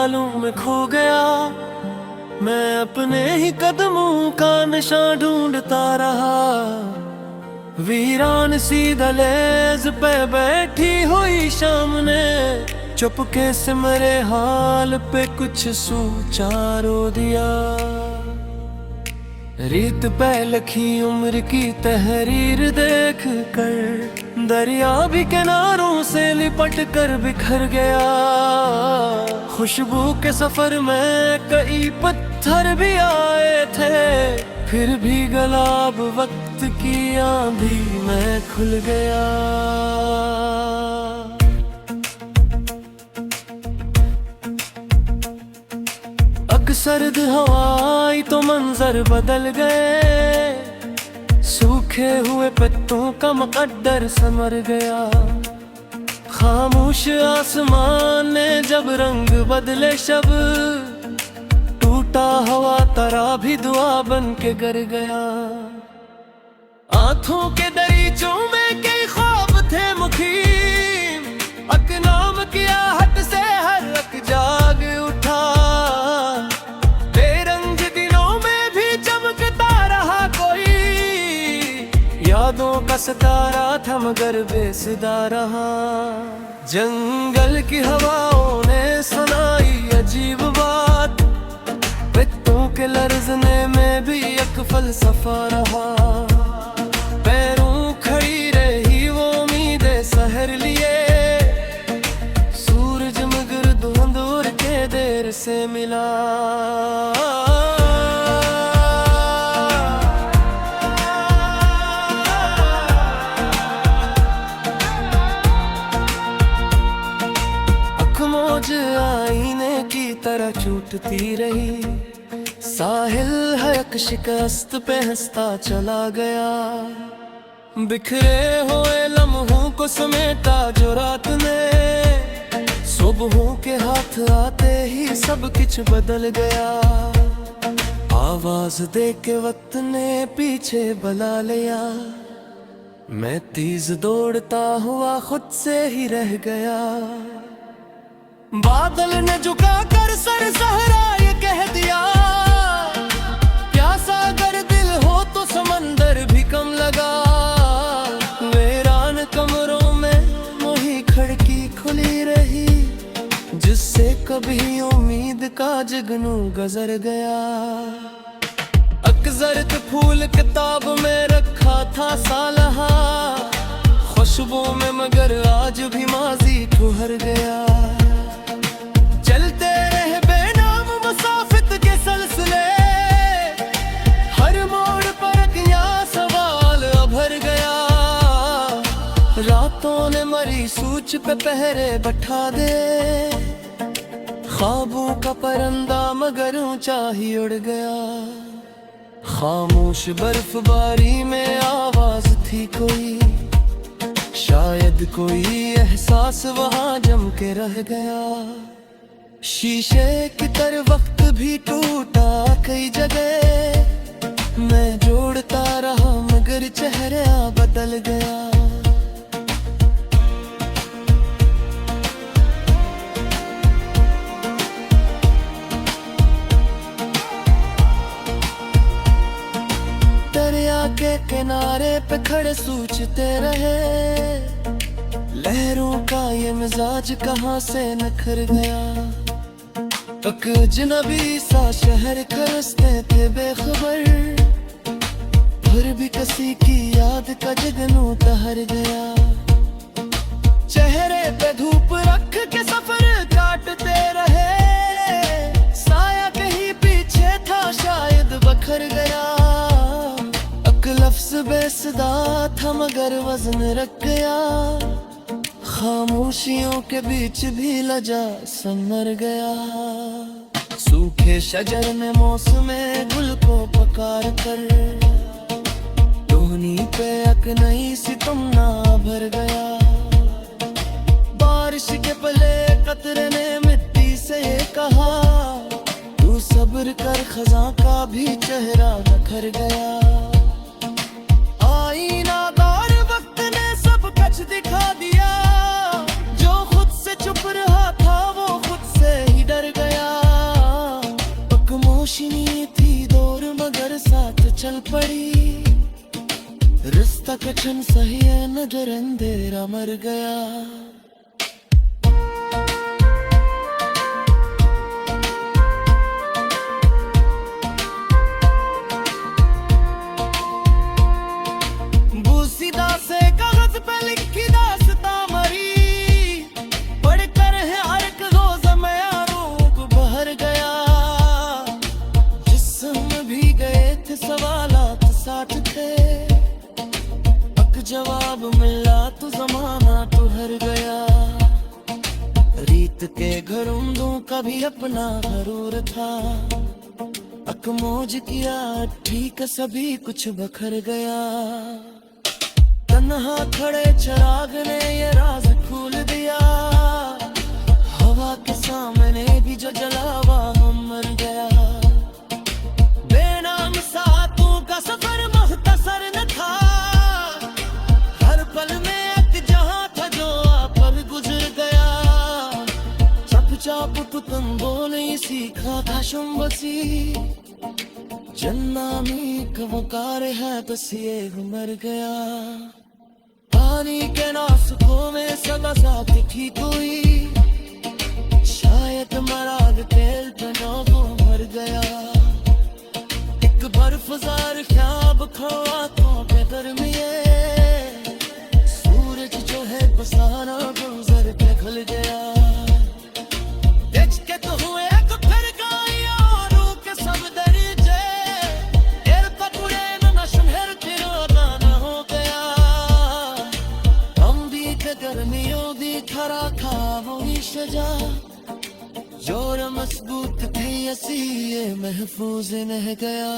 ख्यालों में खो गया। मैं अपने ही कदमों का निशान ढूंढता रहा। वीरान सी दहलीज पे बैठी हुई शाम ने चुपके से मेरे हाल पे कुछ सुचारो दिया। रीत पे लिखी उम्र की तहरीर देख कर दरिया भी किनारों से लिपट कर बिखर गया। खुशबू के सफर में कई पत्थर भी आए थे, फिर भी गुलाब वक्त की आंधी में खुल गया। सर्द हवाई तो मंजर बदल गए। सूखे हुए पत्तों का मुकद्दर समर गया। खामोश आसमान ने जब रंग बदले शब, टूटा हवा तरा भी दुआ बन के गर गया। आंखों के दरीचों में कई ख्वाब थे मुखीम, अकनाम किया हट से हर रक जाग उठा। यादों का सितारा था मगर बेसुरा रहा। जंगल की हवाओं ने सुनाई अजीब बात, पत्तों के लर्जने में भी एक फलसफा रहा। पैरों खड़ी रही वो उम्मीदें सहर लिए, सूरज मगर धुंधुर के देर से मिला। आईने की तरह छूटती रही, साहिल है एक शिकस्त पे हंसता चला गया। बिखरे हुए लम्हों को समेटा जो रात ने, सुबहों के हाथ आते ही सब कुछ बदल गया। आवाज दे के वक्त ने पीछे बुला लिया, मैं तेज दौड़ता हुआ खुद से ही रह गया। बादल ने झुका कर सर सहरा ये कह दिया, प्यासा अगर दिल हो तो समंदर भी कम लगा। वीरान कमरों में वही खिड़की खुली रही, जिससे कभी उम्मीद का जुगनू गुजर गया। अकजरत फूल किताब में रखा था सालहा, खुशबू में मगर आज भी माजी ठुहर गया। चलते रहे बेनाम मुसाफिर के सिलसिले, हर मोड़ पर यहाँ सवाल भर गया। रातों ने मरी सूच पे पहरे बैठा दे, ख्वाबों का परंदा मगर ऊंचा ही उड़ गया। खामोश बर्फबारी में आवाज थी कोई, शायद कोई एहसास वहाँ जम के रह गया। शीशे की तरह वक्त भी टूटा कई जगह, मैं जोड़ता रहा मगर चेहरा बदल गया। दरिया के किनारे पे खड़े सोचते रहे, लहरों का ये मिजाज कहाँ से निखर गया। एक अजनबी सा शहर के रास्ते थे बेखबर, फिर भी किसी की याद का जुगनू तहर गया। चेहरे पे धूप रख के सफर काटते रहे, साया कहीं पीछे था शायद बखर गया। एक लफ्ज बेसदा था मगर वजन रख गया, खामोशियों के बीच भी लजा समर गया। सूखे शजर ने मौसमे गुल को पकार कर, टोहनी पे एक नई सितमना भर गया। बारिश के पले कतरे ने मिट्टी से कहा, तू सब्र कर खजा का भी चेहरा बिखर गया। आईनादार वक्त ने सब कुछ दिखा दिया, जो खुद से चुप रहा था वो खुद से ही डर गया। रिश्ता कठिन सही है, नजर अंधेरा मर गया। बूसीदा से कागज पे लिखी दास्तां मरी, पढ़कर है हर एक रोज मैं आरोप बहर गया। जिस्म भी गए थे सवालात साथ थे, जवाब मिला तो जमाना तो हर गया। रीत के घरों का भी अपना गरूर था, अकमोज किया ठीक सभी कुछ बखर गया। तन्हा खड़े चिराग ने ये राज खोल दिया, हवा के सामने भी जो जलावा हम मर गया। बेनाम सातों का सफर मुख्तसर न था, पल में एक जहां था जो आप पर गुजर गया। चुपचाप तुम बोले सीखा था शुम्बसी, जन्ना में कवकार है बस ये मर गया। पानी के नासुकों में सजा दिखी कोई, शायद मराग तेल बनो वो मर गया। एक बर्फजार ख्याब खवा तो बेदर में सारा गुजर के खुल गया। देख के तो हुए तो फिर गायों के सब दरिजे, एर पकुड़े न शहर तिरोना न हो गया। हम भी के गर्मियों भी खरा खा वही सजा, जोर मजबूत थे असी ये महफूज न गया।